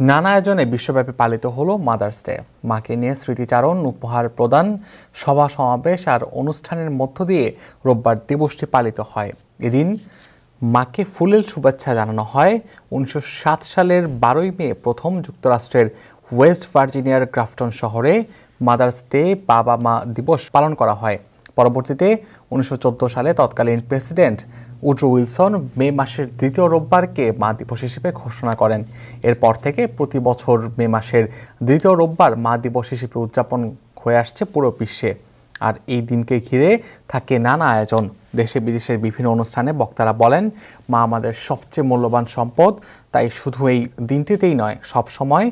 নানা আয়োজনে বিশ্বব্যাপী পালিত হলো মাদার্স ডে। মাকে নিয়ে স্মৃতিচারণ, উপহার প্রদান, সভা সমাবেশ আর অনুষ্ঠানের মধ্য দিয়ে রোববার দিবসটি পালিত হয়। এদিন মাকে ফুলেল শুভেচ্ছা জানানো হয়। 1907 সালের 12ই মে প্রথম যুক্তরাষ্ট্রের ওয়েস্ট ভার্জিনিয়ার গ্রাফটন শহরে মাদার্স ডে বাবা মা দিবস পালন করা হয়। পরবর্তীতে 1914 সালে তৎকালীন প্রেসিডেন্ট উড্রো উইলসন মে মাসের দ্বিতীয় রোববারকে মা দিবস হিসেবে ঘোষণা করেন। এরপর থেকে প্রতি বছর মে মাসের দ্বিতীয় রোববার মা দিবস হিসেবে উদযাপন হয়ে আসছে পুরো বিশ্বে। আর এই দিনকে ঘিরে থাকে নানা আয়োজন। দেশে বিদেশের বিভিন্ন অনুষ্ঠানে বক্তারা বলেন, মা আমাদের সবচেয়ে মূল্যবান সম্পদ, তাই শুধু এই দিনটিতেই নয়, সব সময়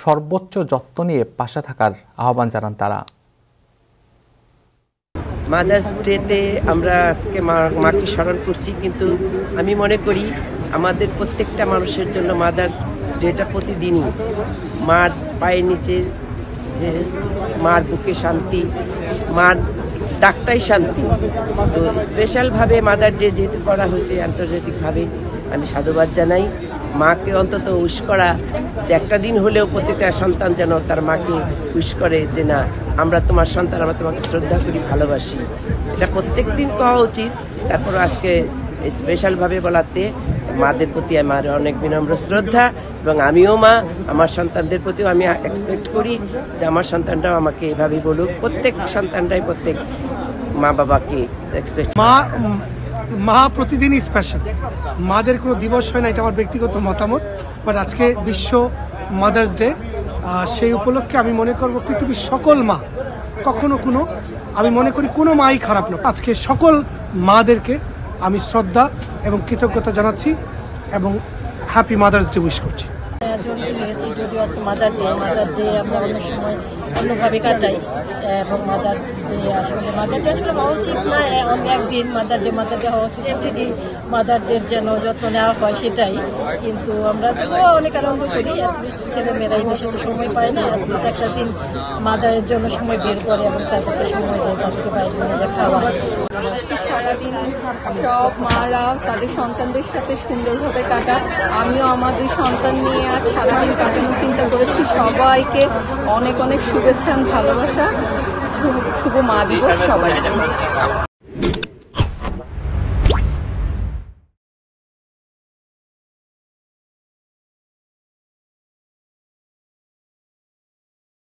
সর্বোচ্চ যত্ন নিয়ে পাশে থাকার আহ্বান জানান তারা। মাদার্স ডেতে আমরা আজকে মাকে স্মরণ করছি, কিন্তু আমি মনে করি আমাদের প্রত্যেকটা মানুষের জন্য মাদার ডেটা প্রতিদিনই মার পায়ের নিচে, মার বুকে শান্তি, মার ডাকটাই শান্তি। তো স্পেশালভাবে মাদার ডে যেহেতু করা হয়েছে আন্তর্জাতিকভাবে, আমি সাধুবাদ জানাই। মাকে অন্তত উইশ করা, যে একটা দিন হলেও প্রত্যেকটা সন্তান যেন তার মাকে উইশ করে যে না, আমরা তোমার সন্তান, আমরা তোমাকে শ্রদ্ধা করি, ভালোবাসি। এটা প্রত্যেক দিন পাওয়া উচিত। তারপর আজকে স্পেশালভাবে বলাতে মাদের প্রতি আমার অনেক বিনম্র শ্রদ্ধা, এবং আমিও মা, আমার সন্তানদের প্রতিও আমি এক্সপেক্ট করি যে আমার সন্তানরাও আমাকে এভাবেই বলুক। প্রত্যেক সন্তানরাই প্রত্যেক মা বাবাকে এক্সপেক্ট। মা প্রতিদিনই স্পেশাল, মাদের কোনো দিবস হয় না, এটা আমার ব্যক্তিগত মতামত। বাট আজকে বিশ্ব মাদার্স ডে, সেই উপলক্ষে আমি মনে করব পৃথিবীর সকল মা, আমি মনে করি কোনো মাই খারাপ না। আজকে সকল মাদেরকে আমি শ্রদ্ধা এবং কৃতজ্ঞতা জানাচ্ছি এবং হ্যাপি মাদার্স ডে উইশ করছি। জড়িত হয়েছি, যদিও আজকে মাদার ডে আমরা অনেক সময় অন্যভাবে কাটাই, এবং মাদার ডে আসলে হওয়া উচিত না একদিন মাদার ডে হওয়া উচিত এভরিডে। মাদারদের যেন যত্ন নেওয়া হয় সেটাই, কিন্তু আমরা অনেক আনন্দ করি। অ্যাটলিস্ট ছেলেমেয়েরা এই দেশে তো সময় পায় না, অ্যাটলিস্ট একটা দিন মাদারের জন্য সময় বের করে এবং তাদেরকে সময় দেয়, তাদেরকে বাইরে নিয়ে খাওয়া। সারাদিন সব মারা তাদের সন্তানদের সাথে সুন্দরভাবে কাটায়। আমিও আমাদের সন্তান নিয়ে আজ সারাদিন কাটানোর চিন্তা করেছি। সবাইকে অনেক অনেক শুভেচ্ছা, ভালোবাসা, শুভ মা দিবস সবাই।